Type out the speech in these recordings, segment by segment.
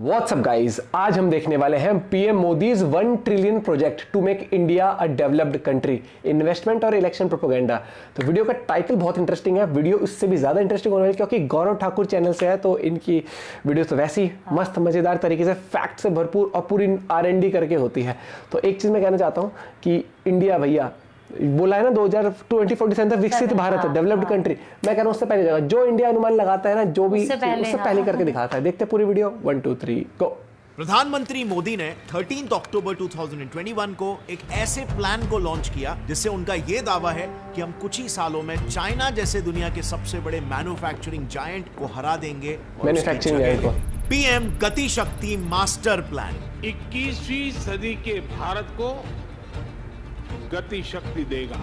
What's up guys, आज हम देखने वाले हैं PM Modi's 1 trillion project to make India a developed country, investment और इलेक्शन प्रोपेगेंडा। तो वीडियो का टाइटल बहुत इंटरेस्टिंग है, वीडियो उससे भी ज्यादा इंटरेस्टिंग होने वाली क्योंकि गौरव ठाकुर चैनल से है, तो इनकी वीडियो तो वैसी मस्त मजेदार तरीके से फैक्ट से भरपूर और पूरी R&D करके होती है। तो एक चीज मैं कहना चाहता हूँ कि इंडिया भैया बोला है ना 2047 तक विकसित भारत है, डेवलप्ड कंट्री। मैं कह रहा हूँ उससे पहले जगह जो इंडिया अनुमान लगाता है ना, जो भी उससे पहले करके दिखाता है। देखते पूरी वीडियो 1 2 3 गो। प्रधानमंत्री मोदी ने 13 अक्टूबर 2021 को एक ऐसे प्लान को लॉन्च किया जिससे उनका यह दावा है कि हम कुछ ही सालों में चाइना जैसे दुनिया के सबसे बड़े मैन्युफैक्चरिंग जायंट को हरा देंगे। मैन्युफैक्चरिंग जायंट को पीएम गति शक्ति मास्टर प्लान 21वीं सदी के भारत को गति शक्ति देगा।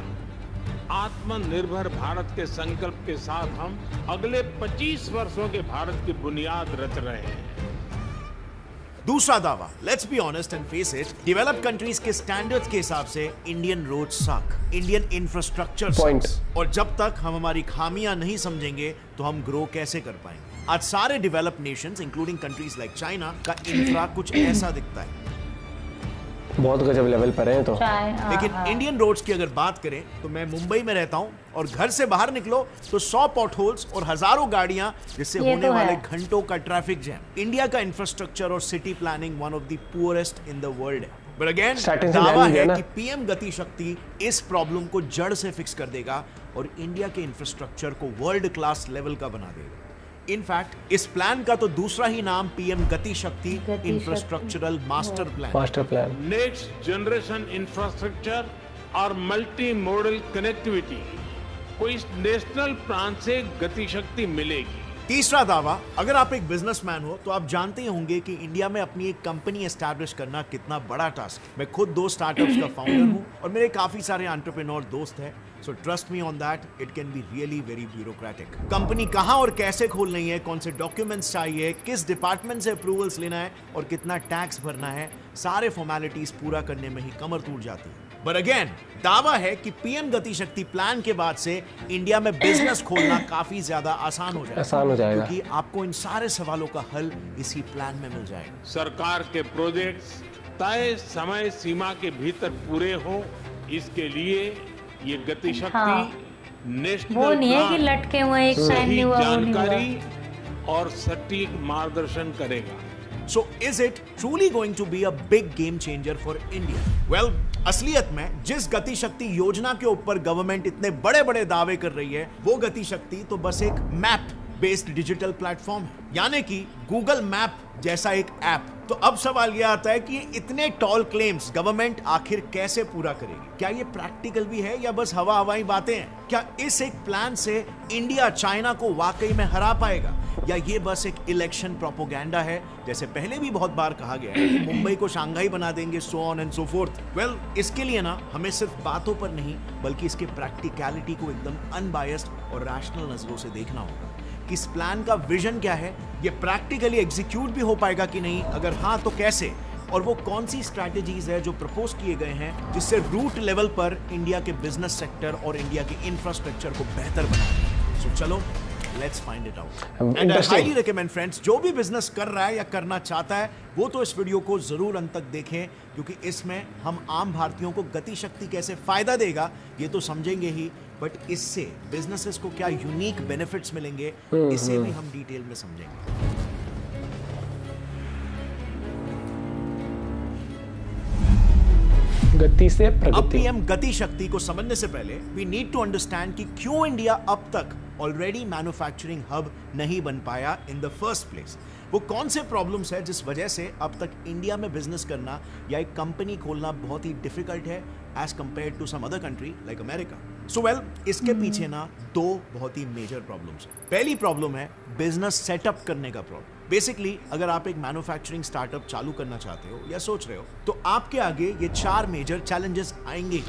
आत्मनिर्भर भारत के संकल्प के साथ हम अगले 25 वर्षों के भारत की बुनियाद रच रहे हैं। दूसरा दावा, let's be honest and face it, developed countries के स्टैंडर्ड्स के हिसाब से इंडियन रोड सक, इंडियन इंफ्रास्ट्रक्चर सक्स, और जब तक हम हमारी खामियां नहीं समझेंगे तो हम ग्रो कैसे कर पाएंगे। आज सारे developed Nations including countries like China का इंफ्रा कुछ ऐसा दिखता है, बहुत गजब लेवल पर है। तो लेकिन इंडियन रोड्स की अगर बात करें तो मैं मुंबई में रहता हूं और घर से बाहर निकलो तो 100 पॉटहोल्स और हजारों गाड़ियां, जिससे होने वाले घंटों का ट्रैफिक जैम। इंडिया का इंफ्रास्ट्रक्चर और city planning one of the poorest in the world है। बट अगेन दावा है कि पीएम गति शक्ति इस प्रॉब्लम को जड़ से फिक्स कर देगा और इंडिया के इंफ्रास्ट्रक्चर को वर्ल्ड क्लास लेवल का बना देगा। इनफैक्ट इस प्लान का तो दूसरा ही नाम पीएम गति शक्ति infrastructural master plan. Next generation infrastructure और मल्टी मॉडल कनेक्टिविटी को इस नेशनल प्लान से गति शक्ति मिलेगी। तीसरा दावा, अगर आप एक बिजनेसमैन हो तो आप जानते ही होंगे कि इंडिया में अपनी एक कंपनी एस्टैब्लिश करना कितना बड़ा टास्क है। मैं खुद 2 स्टार्टअप्स का फाउंडर हूं और मेरे काफी सारे एंटरप्रेन्योर दोस्त हैं। So trust me on that, it can be really very bureaucratic. Company कहां और कैसे खोलनी है, कौन से डॉक्यूमेंट्स चाहिए, किस डिपार्टमेंट से अप्रूवल्स लेना है और कितना टैक्स भरना है, सारे फॉर्मेलिटीज पूरा करने में ही कमर टूट जाती है। बट अगेन दावा है कि पीएम गति शक्ति प्लान के बाद से इंडिया में बिजनेस खोलना काफी ज्यादा आसान हो जाएगा क्योंकि आपको इन सारे सवालों का हल इसी प्लान में मिल जाएगा। सरकार के प्रोजेक्ट्स तय समय सीमा के भीतर पूरे हो, इसके लिए ये गति शक्ति नेशनल वो नहीं है कि लटके हुए एक साइड में जानकारी और सटीक मार्गदर्शन करेगा। So is it truly going to be a big game changer for India? Well, असलियत में जिस गति शक्ति योजना के ऊपर गवर्नमेंट इतने बड़े बड़े दावे कर रही है, वो गति शक्ति तो बस एक मैप बेस्ड डिजिटल प्लेटफॉर्म है, यानी कि गूगल मैप जैसा एक ऐप। तो अब सवाल यह आता है कि इतने टॉल क्लेम्स गवर्नमेंट आखिर कैसे पूरा करेगी? क्या ये प्रैक्टिकल भी है या बस हवाई बातें हैं? क्या इस एक प्लान से इंडिया चाइना को वाकई में हरा पाएगा या ये बस एक इलेक्शन प्रोपेगेंडा है, जैसे पहले भी बहुत बार कहा गया है कि मुंबई को शंघाई बना देंगे, so on and so fourth. Well, इसके लिए ना हमें सिर्फ बातों पर नहीं बल्कि इसके प्रैक्टिकलिटी को एकदम अनबायस्ड और रैशनल नजरों से देखना होगा कि इस प्लान का विजन क्या है, ये प्रैक्टिकली एग्जीक्यूट भी हो पाएगा कि नहीं, अगर हाँ तो कैसे, और वो कौन सी स्ट्रैटेजीज है जो प्रपोज किए गए हैं जिससे रूट लेवल पर इंडिया के बिजनेस सेक्टर और इंडिया के इंफ्रास्ट्रक्चर को बेहतर बनाना। सो चलो let's find it out and I highly recommend friends, जो भी बिजनेस कर रहा है या करना चाहता है वो तो इस वीडियो को जरूर अंत तक देखें, क्योंकि इसमें हम आम भारतीयों को गति शक्ति कैसे फायदा देगा ये तो समझेंगे ही, बट इससे बिजनेसेस को क्या यूनिक बेनिफिट्स मिलेंगे इसे भी हम डिटेल में समझेंगे। गति से प्रगति। अब पीएम गति शक्ति को समझने से पहले वी नीड टू अंडरस्टैंड कि क्यों इंडिया अब तक ऑलरेडी मैन्युफैक्चरिंग हब नहीं बन पाया इन द फर्स्ट प्लेस। वो कौन से प्रॉब्लम्स है जिस वजह से अब तक इंडिया में बिजनेस करना या एक कंपनी खोलना बहुत ही डिफिकल्ट है as compare to some other country like America. So well, इसके पीछे ना 2 बहुत ही मेजर प्रॉब्लम्स हैं। पहली प्रॉब्लम है बिजनेस सेटअप करने का प्रॉब्लम। बेसिकली अगर आप एक मैन्युफैक्चरिंग स्टार्टअप चालू करना चाहते हो या सोच रहे हो तो आपके आगे ये 4 मेजर चैलेंजेस आएंगे।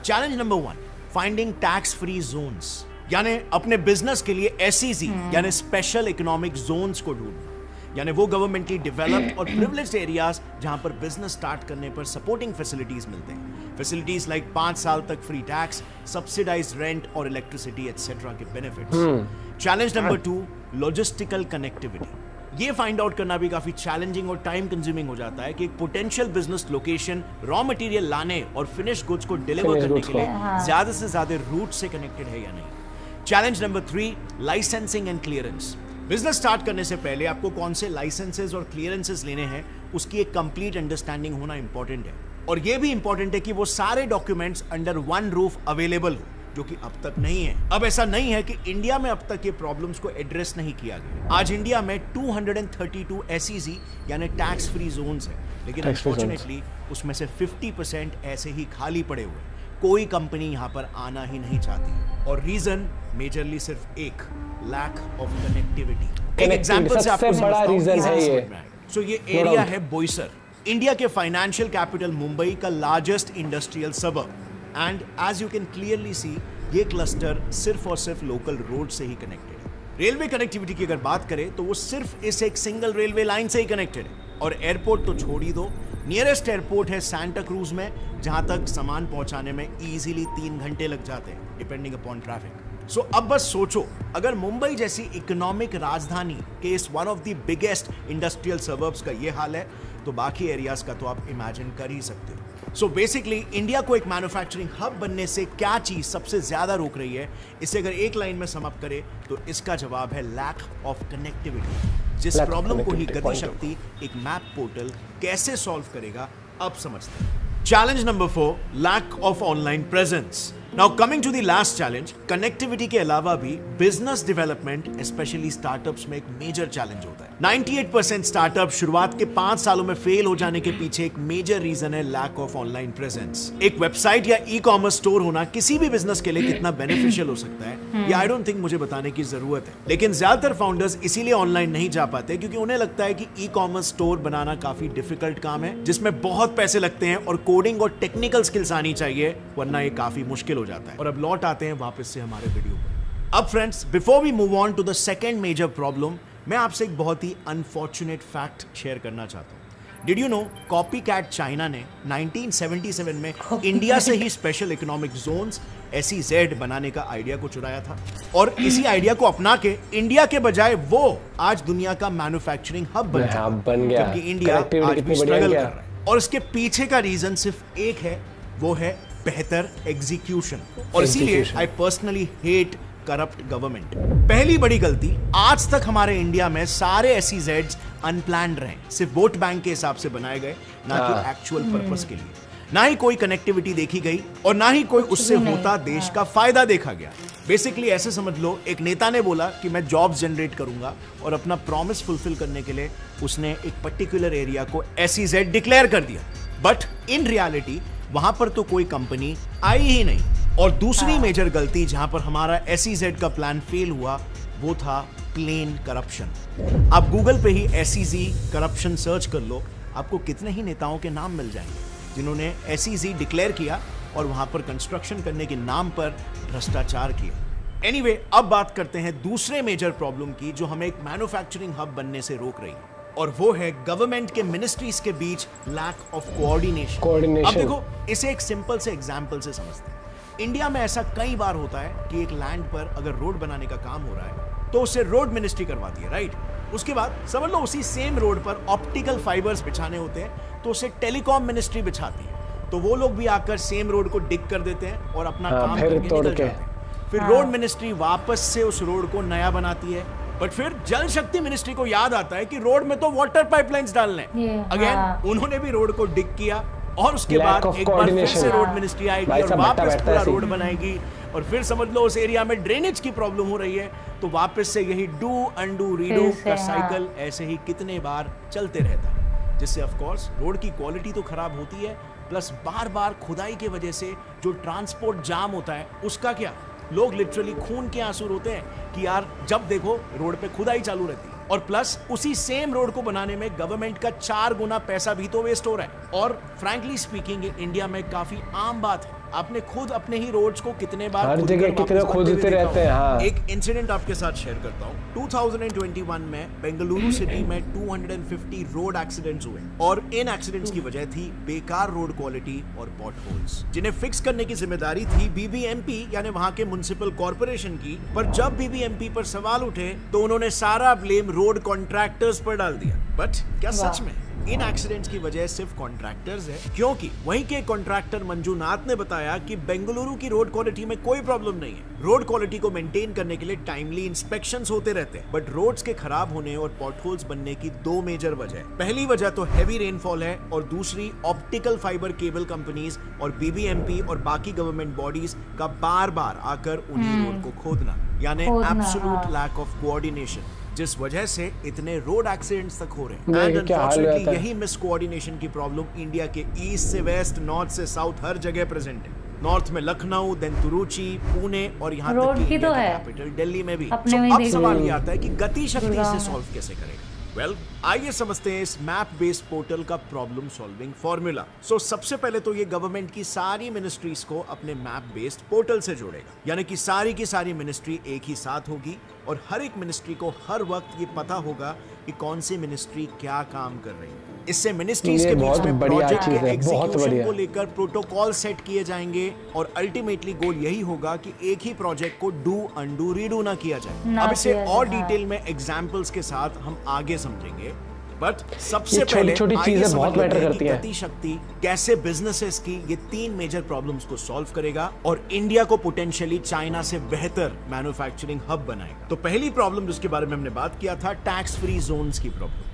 Challenge number 1, finding tax free zones, यानी अपने बिजनेस के लिए एसईजी यानी स्पेशल इकोनॉमिक जोन्स को ढूंढना, यानी वो गवर्नमेंटली डेवलप्ड और प्रिविलेज्ड एरियाज जहां पर बिजनेस स्टार्ट करने पर सपोर्टिंग फैसिलिटीज मिलते हैं। फैसिलिटीज लाइक 5 साल तक फ्री टैक्स, सब्सिडाइज्ड रेंट और इलेक्ट्रिसिटी एटसेट्रा के benefits. Challenge number 2, logistical connectivity, ये फाइंड आउट करना भी काफी चैलेंजिंग और टाइम कंज्यूमिंग हो जाता है कि एक potential business location raw material लाने और फिनिश गुड्स को डिलीवर करने के लिए ज्यादा से ज्यादा रूट से कनेक्टेड है या नहीं। Challenge number 3, licensing and clearance. Business start करने से पहले आपको कौन से लाइसेंसेस और क्लियरेंसेस लेने हैं उसकी एक कंप्लीट अंडरस्टैंडिंग होना इंपॉर्टेंट है। और यह भी इंपॉर्टेंट है कि वो सारे documents under one roof available हो, जो कि अब तक नहीं है। अब ऐसा नहीं है कि इंडिया में अब तक ये प्रॉब्लम्स को एड्रेस नहीं किया गया। आज इंडिया में 232 SEZ यानी टैक्स फ्री जोन्स है, लेकिन अनफॉर्चुनेटली उसमें से 50% ऐसे ही खाली पड़े हुए, कोई कंपनी यहां पर आना ही नहीं चाहती। और रीजन मेजरली सिर्फ एक, लैक ऑफ कनेक्टिविटी। एक एग्जांपल से आपको बड़ा रीजन है ये। सो ये एरिया है बोईसर, इंडिया के फाइनेंशियल कैपिटल मुंबई का largest industrial suburb. And as you can clearly see, ये क्लस्टर सिर्फ और सिर्फ लोकल रोड से ही कनेक्टेड है। रेलवे कनेक्टिविटी की अगर बात करें तो वो सिर्फ इस एक सिंगल रेलवे लाइन से ही कनेक्टेड है। और एयरपोर्ट तो छोड़ ही दो, नियरेस्ट एयरपोर्ट है सांता क्रूज में, जहां तक सामान पहुंचाने में इजीली 3 घंटे लग जाते हैं डिपेंडिंग अपॉन ट्रैफिक। सो अब बस सोचो, अगर मुंबई जैसी इकोनॉमिक राजधानी के इस one of the biggest industrial suburbs का ये हाल है, तो बाकी एरियाज का तो आप इमेजिन कर ही सकते हो। सो बेसिकली इंडिया को एक मैन्युफैक्चरिंग हब बनने से क्या चीज सबसे ज्यादा रोक रही है, इसे अगर एक लाइन में सम अप करें तो इसका जवाब है लैक ऑफ कनेक्टिविटी। जिस प्रॉब्लम को ही गति शक्ति एक मैप पोर्टल कैसे सॉल्व करेगा, अब समझते हैं। Challenge number 4, lack of online presence. Now coming to the last challenge, connectivity के अलावा भी बिजनेस डेवलपमेंट स्पेशली स्टार्टअप्स में एक मेजर चैलेंज होता है। 98% स्टार्टअप शुरुआत के 5 सालों में फेल हो जाने के पीछे एक मेजर रीजन है लैक ऑफ ऑनलाइन प्रेजेंस। एक वेबसाइट या ई-कॉमर्स स्टोर होना किसी भी बिजनेस के लिए कितना बेनिफिशियल हो सकता है, ये आई डोंट थिंक मुझे बताने की जरूरत है। लेकिन ज्यादातर फाउंडर्स इसीलिए ऑनलाइन नहीं जा पाते क्योंकि उन्हें लगता है कि ई-कॉमर्स स्टोर बनाना काफी डिफिकल्ट काम है, जिसमें बहुत पैसे लगते हैं और कोडिंग और टेक्निकल स्किल्स आनी चाहिए, वरना ये काफी मुश्किल हो जाता है। और अब लौट आते हैं वापस से हमारे वीडियो पर। अब friends, before we move on to the second major problem, मैं आपसे एक बहुत ही अनफॉर्चुनेट फैक्ट शेयर करना चाहता हूं। Did you know, copycat China ने 1977 में इंडिया से ही स्पेशल इकोनॉमिक जोन्स SEZ बनाने का आइडिया को चुराया था, और इसी आइडिया को अपना के इंडिया के बजाय वो आज दुनिया का मैन्युफैक्चरिंग हब बन गया, जबकि इंडिया आज भी स्ट्रगल कर रहा है। और इसके पीछे का रीजन सिर्फ एक है, वो है बेहतर एग्जीक्यूशन। और इसीलिए I personally hate corrupt government. पहली बड़ी गलती, आज तक हमारे इंडिया में सारे SEZs अनप्लान्ड रहे, सिर्फ वोट बैंक के हिसाब से बनाए गए, ना कि एक्चुअल पर्पस के लिए। ना ही कोई कनेक्टिविटी देखी गई और ना ही कोई उससे होता देश का फायदा देखा गया। बेसिकली ऐसे समझ लो, एक नेता ने बोला कि मैं जॉब्स जनरेट करूंगा और अपना प्रॉमिस फुलफिल करने के लिए उसने एक पर्टिकुलर एरिया को SEZ डिक्लेयर कर दिया, बट इन रियलिटी वहां पर तो कोई कंपनी आई ही नहीं। और दूसरी मेजर गलती जहां पर हमारा SEZ का प्लान फेल हुआ, वो था प्लेन करप्शन। आप गूगल पे ही SEZ करप्शन सर्च कर लो, आपको कितने ही नेताओं के नाम मिल जाएंगे जिन्होंने SEZ डिक्लेयर किया और वहां पर कंस्ट्रक्शन करने के नाम पर भ्रष्टाचार किया। एनीवे, अब बात करते हैं दूसरे मेजर प्रॉब्लम की जो हमें एक मैन्युफैक्चरिंग हब बनने से रोक रही है, और वो है गवर्नमेंट के मिनिस्ट्रीज के बीच लैक ऑफ कोऑर्डिनेशन। अब देखो, इसे एक सिंपल से एग्जांपल से समझते हैं। इंडिया में ऐसा कई बार होता है कि एक लैंड पर अगर रोड बनाने का काम हो रहा है तो उसे रोड मिनिस्ट्री करवाती है, राइट। उसके बाद समझ लो उसी सेम रोड पर ऑप्टिकल फाइबर्स बिछाने होते हैं तो उसे टेलीकॉम मिनिस्ट्री बिछाती है, तो वो लोग भी आकर सेम रोड को डिग कर देते हैं और अपना काम करके निकल जाते हैं। फिर रोड मिनिस्ट्री वापस से उस रोड को नया बनाती है, बट फिर जल शक्ति मिनिस्ट्री को याद आता है कि रोड में तो वाटर पाइपलाइंस डालने, अगेन उन्होंने भी रोड को डिग किया और उसके बाद एक बार फिर से रोड मिनिस्ट्री आएगी और वापस पूरा रोड बनाएगी, और फिर समझ लो उस एरिया में ड्रेनेज की प्रॉब्लम हो रही है तो वापस से यही डू अनडू रीडू का साइकिल ऐसे ही कितने बार चलते रहता है, जिससे ऑफ कोर्स रोड की क्वालिटी तो खराब होती है, प्लस बार बार खुदाई की वजह से जो ट्रांसपोर्ट जाम होता है उसका क्या, लोग लिटरली खून के आंसू रोते हैं कि यार जब देखो रोड पे खुदाई चालू रहती है, और प्लस उसी सेम रोड को बनाने में गवर्नमेंट का 4 गुना पैसा भी तो वेस्ट हो रहा है। और फ्रैंकली स्पीकिंग इंडिया में काफी आम बात है, आपने खुद अपने ही रोड्स को कितने बार हर खुदकर जगह वापस कितने बनते खोदते हुए देखा रहते हैं, होगा। हाँ। एक इंसिडेंट आपके साथ शेयर करता हूँ। 2021 में बेंगलुरु सिटी में 250 रोड एक्सीडेंट्स हुए और इन एक्सीडेंट्स की वजह थी बेकार रोड क्वालिटी और पॉटहोल्स, जिन्हें फिक्स करने की जिम्मेदारी थी बीबीएमपी यानी वहां के म्युनिसिपल कॉर्पोरेशन की। पर जब बीबीएमपी पर सवाल उठे तो उन्होंने सारा ब्लेम रोड कॉन्ट्रैक्टर्स पर डाल दिया। बट क्या सच में इन एक्सीडेंट्स की वजह सिर्फ कॉन्ट्रैक्टर्स है? क्योंकि वहीं के कॉन्ट्रैक्टर मंजूनाथ ने बताया कि बेंगलुरु की रोड क्वालिटी में कोई प्रॉब्लम नहीं है। रोड क्वालिटी को मेंटेन करने के लिए टाइमली इंस्पेक्शंस होते रहते हैं, बट रोड्स के खराब होने और पॉटहोल्स बनने की दो मेजर वजह है। पहली वजह तो हैवी रेनफॉल है और दूसरी ऑप्टिकल फाइबर केबल कंपनीज और बीबीएमपी और बाकी गवर्नमेंट बॉडीज का बार बार आकर उन्हीं रोड को खोदना, यानी एब्सोल्यूट लैक ऑफ कोऑर्डिनेशन, जिस वजह से इतने रोड एक्सीडेंट्स तक हो रहे हैं। एंड अनफॉर्चुनेटली यही मिस कोऑर्डिनेशन की प्रॉब्लम इंडिया के ईस्ट से वेस्ट, नॉर्थ से साउथ हर जगह प्रेजेंट है। नॉर्थ में लखनऊ, देन तिरुचि, पुणे और यहाँ तक कि इंडिया का कैपिटल दिल्ली में भी। अब सवाल ये आता है कि गति शक्ति इसे सॉल्व कैसे करेगा? वेल, आइए समझते हैं इस मैप बेस्ड पोर्टल का प्रॉब्लम सॉल्विंग फॉर्मूला। सबसे पहले तो ये गवर्नमेंट की सारी मिनिस्ट्रीज को अपने मैप बेस्ड पोर्टल से जोड़ेगा, यानी कि सारी की सारी मिनिस्ट्री एक ही साथ होगी और हर एक मिनिस्ट्री को हर वक्त ये पता होगा कि कौन सी मिनिस्ट्री क्या काम कर रही है। इससे मिनिस्ट्रीज के बीच में प्रोजेक्ट के एग्जीक्यूशन को लेकर प्रोटोकॉल सेट किए जाएंगे और अल्टीमेटली गोल यही होगा कि एक ही प्रोजेक्ट को डू अनडू रीडू ना किया जाए। अब इसे और डिटेल में एग्जांपल्स के साथ हम आगे समझेंगे, बट सबसे पहले छोटी चीजें बहुत मैटर करती हैं। गति शक्ति कैसे बिजनेसेस की ये तीन मेजर प्रॉब्लम्स को सॉल्व करेगा और इंडिया को पोटेंशियली चाइना से बेहतर मैन्युफैक्चरिंग हब बनाएगा। तो पहली प्रॉब्लम जिसके बारे में हमने बात किया था, टैक्स फ्री जोन्स की प्रॉब्लम।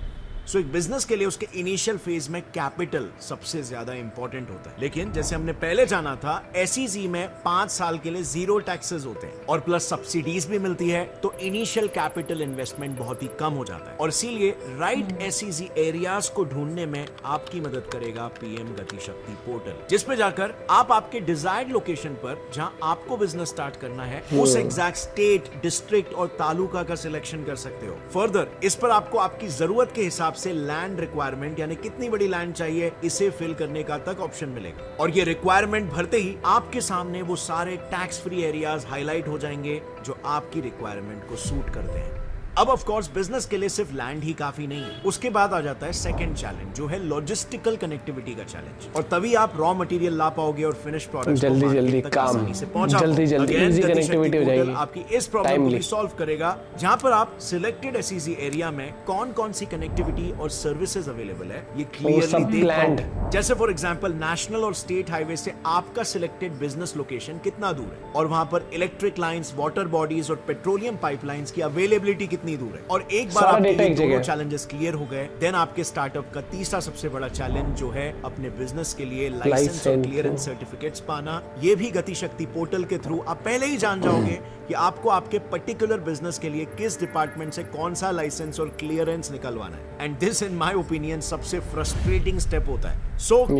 एक बिजनेस के लिए उसके इनिशियल फेज में कैपिटल सबसे ज्यादा इंपॉर्टेंट होता है, लेकिन जैसे हमने पहले जाना था एसईजी में 5 साल के लिए 0 टैक्सेस होते हैं और प्लस सब्सिडीज भी मिलती है, तो इनिशियल कैपिटल इन्वेस्टमेंट बहुत ही कम हो जाता है और इसीलिए राइट एसईजी एरियाज को ढूंढने में आपकी मदद करेगा पीएम गति शक्ति पोर्टल, जिसपे जाकर आप आपके डिजायर्ड लोकेशन पर जहां आपको बिजनेस स्टार्ट करना है उस एग्जैक्ट स्टेट, डिस्ट्रिक्ट और तालुका का सिलेक्शन कर सकते हो। फर्दर इस पर आपको आपकी जरूरत के हिसाब से लैंड रिक्वायरमेंट यानी कितनी बड़ी लैंड चाहिए इसे फिल करने का तक ऑप्शन मिलेगा और ये रिक्वायरमेंट भरते ही आपके सामने वो सारे टैक्स फ्री एरियाज हाईलाइट हो जाएंगे जो आपकी रिक्वायरमेंट को सूट करते हैं। अब ऑफ कोर्स बिजनेस के लिए सिर्फ लैंड ही काफी नहीं है, उसके बाद आ जाता है सेकंड चैलेंज जो है लॉजिस्टिकल कनेक्टिविटी का चैलेंज, और तभी आप रॉ मटेरियल ला पाओगे और फिनिश प्रोडक्ट जल्दी काम से पहुंचा जल्दी इजी कनेक्टिविटी हो जाएगी। आपकी इस प्रॉब्लम को भी सॉल्व करेगा, जहां पर आप सिलेक्टेड एसईजी एरिया में कौन-कौन सी कनेक्टिविटी और सर्विसेज अवेलेबल है ये क्लियरली देख पाओगे। जैसे फॉर एग्जांपल नेशनल और स्टेट हाईवे से आपका सिलेक्टेड बिजनेस लोकेशन कितना दूर है और वहां पर इलेक्ट्रिक लाइंस, वाटर बॉडीज और पेट्रोलियम पाइपलाइंस की अवेलेबिलिटी कितनी दूर है। और एक बार आपके ये दोनों चैलेंजेस क्लियर हो गए, देन आपके स्टार्टअप का तीसरा सबसे बड़ा चैलेंज जो है अपने बिजनेस के लिए लाइसेंस और क्लियरेंस सर्टिफिकेट्स पाना, ये भी गति शक्ति पोर्टल के थ्रू आप पहले ही जान जाओगे कि आपको आपके पर्टिकुलर बिजनेस के लिए किस डिपार्टमेंट से कौन सा लाइसेंस और क्लियरेंस निकलवाना है। And this in my opinion सबसे फ्रस्ट्रेटिंग स्टेप होता है।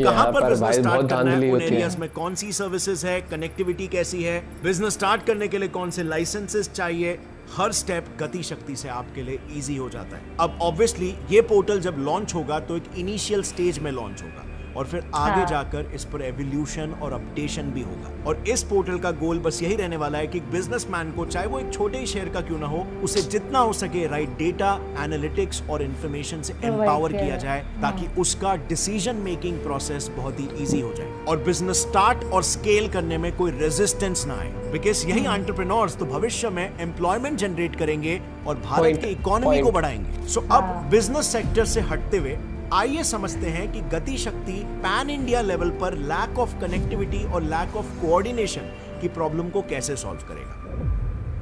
कहां पर बिजनेस स्टार्ट करना है, उन एरियाज में कौन सी सर्विसेज है, कनेक्टिविटी कैसी है, बिजनेस स्टार्ट करने के लिए कौन से लाइसेंसेस चाहिए, हर स्टेप गति शक्ति से आपके लिए इजी हो जाता है। अब ऑब्वियसली ये पोर्टल जब लॉन्च होगा तो एक इनिशियल स्टेज में लॉन्च होगा और फिर आगे जाकर इस पर एवोल्यूशन और अपडेशन भी होगा। और इस पोर्टल का गोल बस यही रहने वाला है कि बिजनेसमैन को, चाहे वो एक छोटे ही शेयर का क्यों ना हो, उसे जितना हो सके राइट डेटा, एनालिटिक्स और इंफॉर्मेशन से एम्पावर किया जाए ताकि उसका डिसीजन मेकिंग प्रोसेस बहुत ही इजी हो जाए और बिजनेस स्टार्ट और स्केल करने में कोई रेजिस्टेंस ना आए। बिकॉज यही एंटरप्रेन्योर्स तो भविष्य में एम्प्लॉयमेंट जनरेट करेंगे और भारत की इकोनॉमी को बढ़ाएंगे। अब बिजनेस सेक्टर से हटते हुए आइए समझते हैं कि गति शक्ति पैन इंडिया लेवल पर लैक ऑफ कनेक्टिविटी और लैक ऑफ कोऑर्डिनेशन की प्रॉब्लम को कैसे सॉल्व करेगा।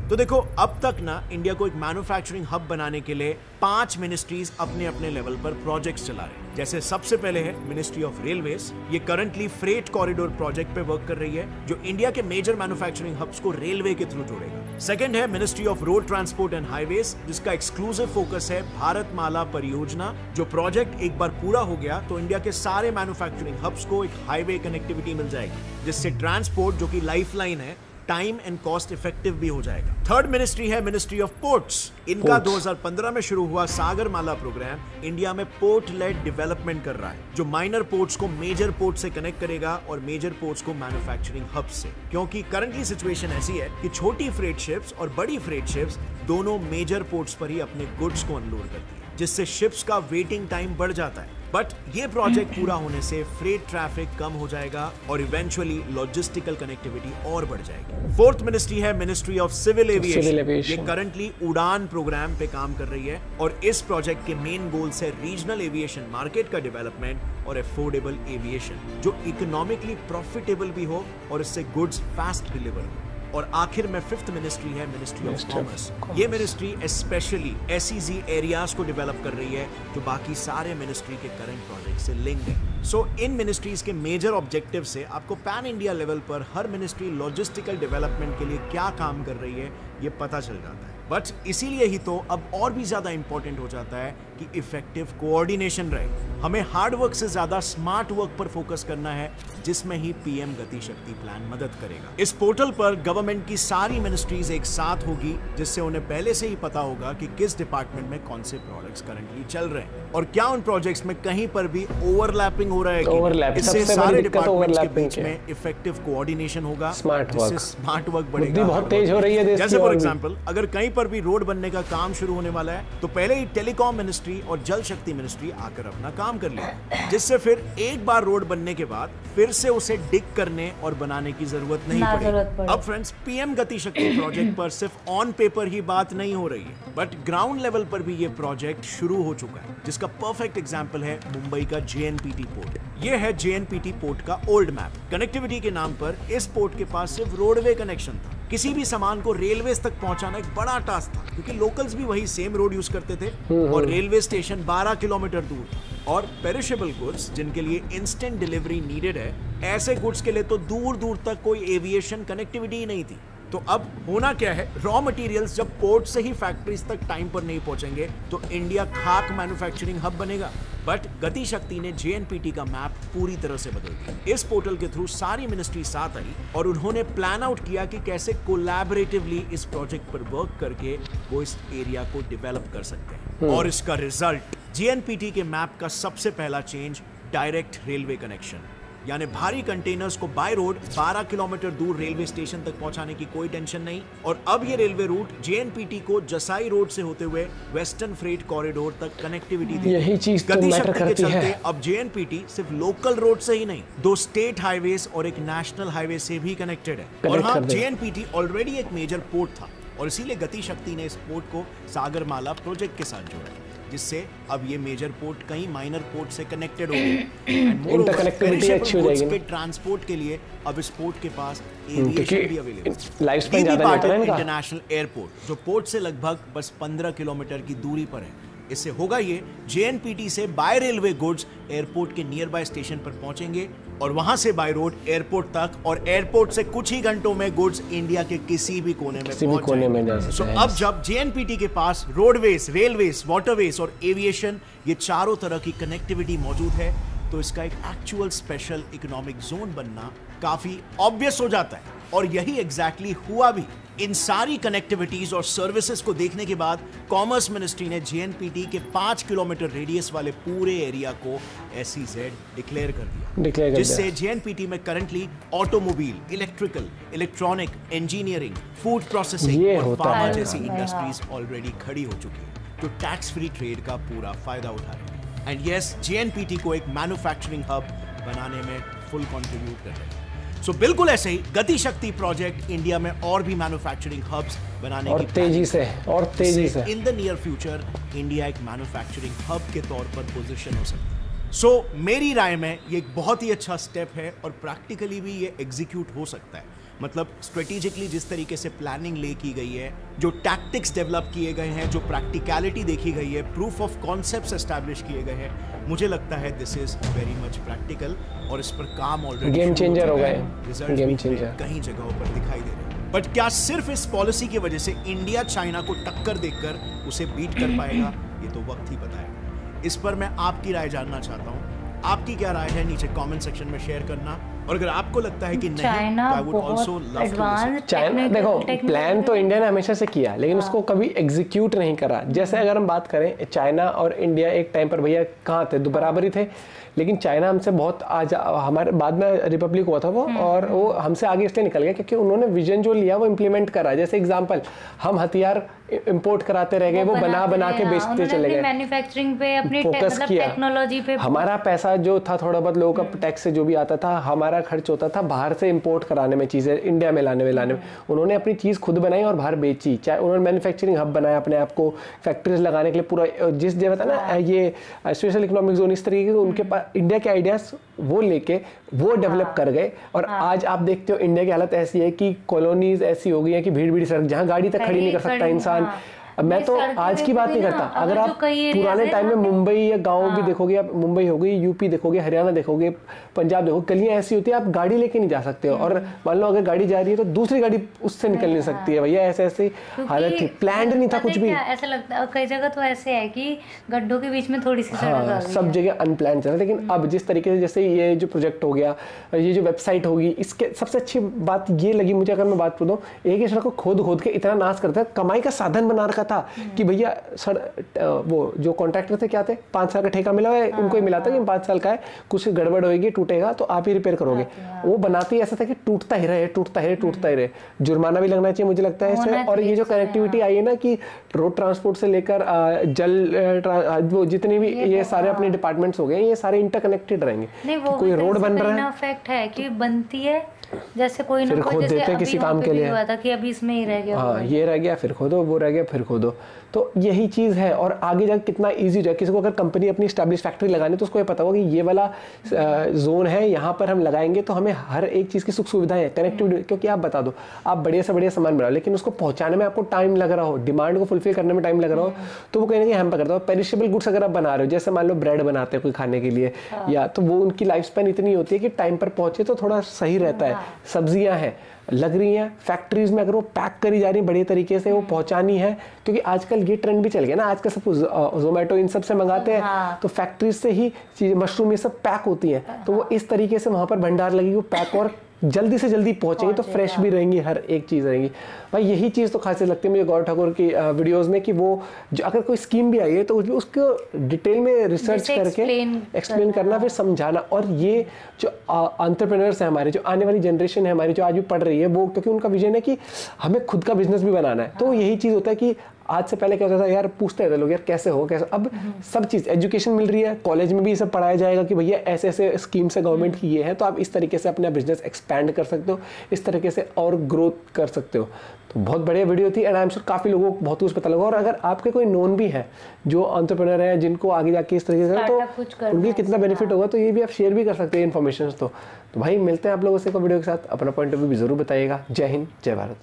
तो देखो, अब तक ना इंडिया को एक मैन्युफैक्चरिंग हब बनाने के लिए 5 मिनिस्ट्रीज अपने अपने लेवल पर प्रोजेक्ट्स चला रहे हैं। जैसे सबसे पहले है मिनिस्ट्री ऑफ रेलवेज, ये करंटली फ्रेट कॉरिडोर प्रोजेक्ट पे वर्क कर रही है जो इंडिया के मेजर मैन्युफैक्चरिंग हब्स को रेलवे के थ्रू जोड़ेगा। सेकंड है ministry of road transport and highways, जिसका एक्सक्लूसिव फोकस है भारतमाला परियोजना। जो प्रोजेक्ट एक बार पूरा हो गया तो इंडिया के सारे मैन्युफैक्चरिंग हब्स को एक हाईवे कनेक्टिविटी मिल जाएगी, जिससे ट्रांसपोर्ट जो कि लाइफलाइन है टाइम एंड कॉस्ट इफेक्टिव भी हो जाएगा। थर्ड मिनिस्ट्री है मिनिस्ट्री ऑफ पोर्ट्स। इनका 2015 में शुरू हुआ सागरमाला प्रोग्राम इंडिया में पोर्ट लेड डेवलपमेंट कर रहा है, जो माइनर पोर्ट्स को मेजर पोर्ट से कनेक्ट करेगा और मेजर पोर्ट्स को मैन्युफैक्चरिंग हब से। क्योंकि करंटली सिचुएशन ऐसी है कि छोटी फ्रेट शिप्स और बड़ी फ्रेट शिप्स दोनों मेजर पोर्ट्स पर ही अपने गुड्स को अनलोड करती है, जिससे शिप्स का वेटिंग टाइम बढ़ जाता है। बट ये प्रोजेक्ट पूरा होने से फ्रेट ट्रैफिक कम हो जाएगा और इवेंचुअली लॉजिस्टिकल कनेक्टिविटी और बढ़ जाएगी। फोर्थ मिनिस्ट्री है मिनिस्ट्री ऑफ सिविल एविएशन। ये करंटली उड़ान प्रोग्राम पे काम कर रही है और इस प्रोजेक्ट के मेन गोल्स है रीजनल एविएशन मार्केट का डेवलपमेंट और अफोर्डेबल एविएशन, जो इकोनॉमिकली प्रॉफिटेबल भी हो और इससे गुड्स फास्ट डिलीवर हो। और आखिर में फिफ्थ मिनिस्ट्री है मिनिस्ट्री ऑफ कॉमर्स। ये मिनिस्ट्री स्पेशली एसईजी एरियाज को डेवलप कर रही है, जो बाकी सारे मिनिस्ट्री के करंट प्रोजेक्ट से लिंक है। सो इन मिनिस्ट्रीज के मेजर ऑब्जेक्टिव से आपको पैन इंडिया लेवल पर हर मिनिस्ट्री लॉजिस्टिकल डेवलपमेंट के लिए क्या काम कर रही है ये पता चल जाता है। बट इसीलिए ही तो अब और भी ज्यादा इंपॉर्टेंट हो जाता है कि इफेक्टिव कोऑर्डिनेशन रहे। हमें हार्ड वर्क से ज्यादा स्मार्ट वर्क पर फोकस करना है, जिसमें ही पीएम गति शक्ति प्लान मदद करेगा। इस पोर्टल पर गवर्नमेंट की सारी मिनिस्ट्रीज एक साथ होगी, जिससे उन्हें पहले से ही पता होगा कि किस डिपार्टमेंट में कौन से प्रोडक्ट्स करंटली चल रहे हैं और क्या उन प्रोजेक्ट्स में कहीं पर भी ओवरलैपिंग हो रहा है कि इससे सारे डिपार्टमेंट्स के बीच में इफेक्टिव कोऑर्डिनेशन होगा, जिससे स्मार्ट वर्क बढ़ेगा। बहुत तेज हो रही है देश की। जैसे फॉर एग्जांपल अगर कहीं पर भी रोड बनने का काम शुरू होने वाला है तो पहले ही टेलीकॉम मिनिस्ट्री और जल शक्ति मिनिस्ट्री आकर अपना काम कर ले, जिससे फिर एक बार रोड बनने के बाद फिर से उसे डिग करने और बनाने की जरूरत नहीं पड़ेगी। अब फ्रेंड्स, पीएम गति शक्ति प्रोजेक्ट पर सिर्फ ऑन पेपर ही बात नहीं हो रही है, बट ग्राउंड लेवल पर भी ये प्रोजेक्ट शुरू हो चुका है, जिसका परफेक्ट एग्जांपल है मुंबई का जेएनपीटी पोर्ट। ये है जेएनपीटी पोर्ट का ओल्ड मैप। कनेक्टिविटी के नाम पर इस पोर्ट के पास सिर्फ रोडवे कनेक्शन था। किसी भी सामान को रेलवेज तक पहुंचाना एक बड़ा टास्क था, क्योंकि लोकल्स भी वही सेम रोड यूज करते थे और रेलवे स्टेशन 12 किलोमीटर दूर था। और पेरिशेबल गुड्स जिनके लिए इंस्टेंट डिलीवरी नीडेड है, ऐसे गुड्स के लिए तो दूर दूर तक कोई एविएशन कनेक्टिविटी ही नहीं थी। तो अब होना क्या है, रॉ मटेरियल्स जब पोर्ट से ही फैक्ट्रीज तक टाइम पर नहीं पहुंचेंगे तो इंडिया खाक मैन्युफैक्चरिंग हब बनेगा। बट गति शक्ति ने जेएनपीटी का मैप पूरी तरह से बदल दिया। इस पोर्टल के थ्रू सारी मिनिस्ट्री साथ आई और उन्होंने प्लान आउट किया कि कैसे कोलैबोरेटिवली इस प्रोजेक्ट पर वर्क करके वो इस एरिया को डेवलप कर सकते हैं। और इसका रिजल्ट, जेएनपीटी के मैप का सबसे पहला चेंज, डायरेक्ट रेलवे कनेक्शन, यानी भारी कंटेनर्स को बाय रोड 12 किलोमीटर दूर रेलवे स्टेशन तक पहुंचाने की कोई टेंशन नहीं। और अब ये रेलवे रूट जेएनपीटी को जसाई रोड से होते हुए वेस्टर्न फ्रेट कॉरिडोर तक कनेक्टिविटी दी। यही चीज तो गति मैटर शक्ति के करती चलते है। अब जेएनपीटी सिर्फ लोकल रोड से ही नहीं, 2 स्टेट हाईवेज और एक नेशनल हाईवे से भी कनेक्टेड है। और हाँ, जेएनपीटी ऑलरेडी एक मेजर पोर्ट था और इसीलिए गति शक्ति ने इस पोर्ट को सागरमाला प्रोजेक्ट के साथ जोड़ा, जिससे अब ये मेजर पोर्ट कई माइनर पोर्ट से कनेक्टेड हो गए। इंटरकनेक्टिविटी अच्छी हो जाएगी ना। के ट्रांसपोर्ट के लिए अब इस पोर्ट के पास एविएशन भी अवेलेबल। लाइफ स्पैन ज्यादा रहता है इनका। इंटरनेशनल एयरपोर्ट जो पोर्ट से लगभग बस 15 किलोमीटर की दूरी पर है। इससे होगा ये, जेएनपीटी से बाय रेलवे गुड्स एयरपोर्ट के नियर बाय स्टेशन पर पहुंचेंगे और वहां से बाय रोड एयरपोर्ट तक, और एयरपोर्ट से कुछ ही घंटों में गुड्स इंडिया के किसी भी कोने में पहुंच जाएंगे। सो अब जब जेएनपीटी के पास रोडवेज, रेलवेज, वाटरवेज और एविएशन, ये चारों तरह की कनेक्टिविटी मौजूद है, तो इसका एक एक्चुअल स्पेशल इकोनॉमिक जोन बनना काफी ऑब्वियस हो जाता है। और यही एग्जैक्टली हुआ भी। इन सारी कनेक्टिविटीज और सर्विसेज को देखने के बाद कॉमर्स मिनिस्ट्री ने जेएनपीटी के 5 किलोमीटर रेडियस वाले पूरे एरिया को एसईजेड डिक्लेयर कर दिया, जिससे जेएनपीटी में currently automobile, electrical, electronic, engineering, food processing और फार्मा जैसी इंडस्ट्रीज ऑलरेडी खड़ी हो चुकी है, जो टैक्स फ्री ट्रेड का पूरा फायदा उठा रहे हैं। एंड यस, जेएनपीटी को एक मैन्युफैक्चरिंग हब बनाने में फुल कंट्रीब्यूट कर रहे हैं। सो बिल्कुल ऐसे ही गति शक्ति प्रोजेक्ट इंडिया में और भी मैन्युफैक्चरिंग हब्स बनाने और की तेजी से in the near future India एक मैन्युफैक्चरिंग हब के तौर पर पोजीशन हो सकता है। सो मेरी राय में ये एक बहुत ही अच्छा स्टेप है और प्रैक्टिकली भी ये एग्जीक्यूट हो सकता है। मतलब स्ट्रेटेजिकली जिस तरीके से प्लानिंग ले की गई है, जो टैक्टिक्स डेवलप किए गए हैं, जो प्रैक्टिकलिटी देखी गई है, प्रूफ ऑफ कॉन्सेप्ट्स एस्टैब्लिश किए गए हैं, मुझे लगता है this is very much practical और इस पर काम ऑलरेडी गेम चेंजर हो गए, गेम चेंजर कई जगहों पर दिखाई दे रहे हैं। बट क्या सिर्फ इस पॉलिसी की वजह से इंडिया चाइना को टक्कर देकर उसे बीट कर पाएगा, ये तो वक्त ही बताएगा। इस पर मैं आपकी राय जानना चाहता हूँ। आपकी क्या राय है नीचे कमेंट सेक्शन में शेयर करना। और अगर आपको लगता है कि नहीं, चाइना तो I would also बहुत love to listen. Advance China देखो प्लान तो इंडिया ने हमेशा से किया, लेकिन उसको कभी एग्जीक्यूट नहीं करा। जैसे अगर हम बात करें, चाइना और इंडिया एक टाइम पर भैया कहाँ थे, दो बराबर ही थे, लेकिन चाइना हमसे बहुत आज हमारे बाद में रिपब्लिक हुआ था वो, और वो हमसे आगे इसलिए निकल गया क्योंकि उन्होंने विजन जो लिया वो इम्प्लीमेंट करा। जैसे एग्जांपल, हम हथियार इंपोर्ट कराते रह गए, वो बना के बेचते चले गए, मैन्युफैक्चरिंग पे अपनी फोकस किया, टेक्नोलॉजी पे। हमारा पैसा जो था थोड़ा बहुत लोगों का टैक्स से जो भी आता था, हमारा खर्च होता था बाहर से इंपोर्ट कराने में, चीज़ें इंडिया में लाने में। उन्होंने अपनी चीज़ खुद बनाई और बाहर बेची। चाहे उन्होंने मैन्युफैक्चरिंग हब बनाया अपने आप को, फैक्ट्रीज लगाने के लिए पूरा, जिस जगह था ना ये स्पेशल इकोनॉमिक जोन, इस तरीके के उनके पास इंडिया के आइडियाज वो लेके वो डेवलप कर गए। और आज आप देखते हो इंडिया की हालत ऐसी है कि कॉलोनीज ऐसी हो गई है कि भीड़ सड़क, जहाँ गाड़ी तक खड़ी नहीं कर सकता इंसान। अब मैं तो आज की बात नहीं करता, अगर आप पुराने टाइम में मुंबई या गांव भी देखोगे, आप मुंबई हो गई, यूपी देखोगे, हरियाणा देखोगे, पंजाब देखोगे, गलियां ऐसी होती है आप गाड़ी लेके नहीं जा सकते हो। और मान लो अगर गाड़ी जा रही है तो दूसरी गाड़ी उससे निकल नहीं सकती है भैया, ऐसे ऐसे हालत थी, प्लान्ड नहीं था कुछ भी। ऐसा लगता है कई जगह तो ऐसे है कि गड्ढों के बीच में थोड़ी सी सड़क आ गई, सब जगह अनप्लान चल रहा है। लेकिन अब जिस तरीके से, जैसे ये जो प्रोजेक्ट हो गया, ये जो वेबसाइट होगी, इसके सबसे अच्छी बात ये लगी मुझे, अगर मैं बात करूं, एक ही सड़क को खोद के इतना नाश करता है, कमाई का साधन बना रखा था कि भैया वो जो कॉन्ट्रैक्टर थे क्या थे, 5 साल का ठेका मिला है उनको ही मिला था कि 5 साल का है, कुछ गड़बड़ होगी, टूटेगा तो आप ही रिपेयर करोगे। वो बनाते ही ऐसा था कि टूटता ही रहे। जुर्माना भी लगना चाहिए मुझे लगता है इससे। और ये जो कनेक्टिविटी आई है ना कि रोड ट्रांसपोर्ट से लेकर जल, वो जितने भी ये सारे अपने डिपार्टमेंट्स हो गए, ये सारे इंटरकनेक्टेड रहेंगे। कोई रोड बन रहा है, फैक्ट है कि बनती है, जैसे कोई ना कोई, जैसे देते किसी काम के लिए हुआ था कि अभी इसमें ही रह गया, हाँ ये रह गया फिर खोदो, वो रह गया फिर खोदो। तो यही चीज़ है। और आगे जाकर कितना इजी हो जाए, किसी को अगर कंपनी अपनी स्टैब्लिश फैक्ट्री लगानी तो उसको ये पता होगा कि ये वाला जोन है, यहाँ पर हम लगाएंगे तो हमें हर एक चीज़ की सुख सुविधाएं है, कनेक्टिविटी। क्योंकि आप बता दो, आप बढ़िया से बढ़िया सामान बनाओ, लेकिन उसको पहुँचाने में आपको टाइम लग रहा हो, डिमांड को फुलफिल करने में टाइम लग रहा हो, तो वो कहीं ना कहीं हम करता हो। पेरिशेबल गुड्स अगर आप बना रहे हो, जैसे मान लो ब्रेड बनाते हैं कोई खाने के लिए, या तो वो उनकी लाइफ स्पैन इतनी होती है कि टाइम पर पहुँचे तो थोड़ा सही रहता है। सब्जियाँ हैं लग रही हैं फैक्ट्रीज में, अगर वो पैक करी जा रही है बढ़िया तरीके से, वो पहुंचानी है, क्योंकि आजकल ये ट्रेंड भी चल गया ना, आजकल सब जोमेटो इन सब से मंगाते हैं, तो फैक्ट्रीज से ही चीज़, मशरूम ये सब पैक होती हैं, तो वो इस तरीके से वहाँ पर भंडार लगेगी, वो पैक और जल्दी से जल्दी पहुंचेंगी, तो फ्रेश भी रहेंगी, हर एक चीज़ रहेंगी। भाई यही चीज़ तो खासियत लगती है मुझे गौरव ठाकुर की वीडियोस में, कि वो जो अगर कोई स्कीम भी आई है तो उसको डिटेल में रिसर्च करके एक्सप्लेन करना, फिर समझाना। और ये जो एंटरप्रेन्योर्स हैं हमारे, जो आने वाली जनरेशन है हमारी, जो आज भी पढ़ रही है, वो क्योंकि उनका विजन है कि हमें खुद का बिजनेस भी बनाना है, तो यही चीज़ होता है कि आज से पहले क्या होता था यार, पूछते थे लोग यार कैसे हो कैसे, अब सब चीज़ एजुकेशन मिल रही है, कॉलेज में भी ये सब पढ़ाया जाएगा कि भैया ऐसे ऐसे स्कीम्स है गवर्नमेंट की, ये है, तो आप इस तरीके से अपना बिजनेस एक्सपैंड कर सकते हो, इस तरीके से और ग्रोथ कर सकते हो। तो बहुत बढ़िया वीडियो थी, एंड आई एम श्योर काफ़ी लोगों को बहुत कुछ पता लगा। और अगर आपके कोई नोन भी है जो एंटरप्रेन्योर है, जिनको आगे जाके इस तरीके से, तो उनके कितना बेनिफिट होगा, तो ये भी आप शेयर भी कर सकते हैं इन्फॉर्मेशन। तो भाई मिलते हैं आप लोगों से वीडियो के साथ, अपना पॉइंट ऑफ व्यू भी जरूर बताइएगा। जय हिंद, जय भारत।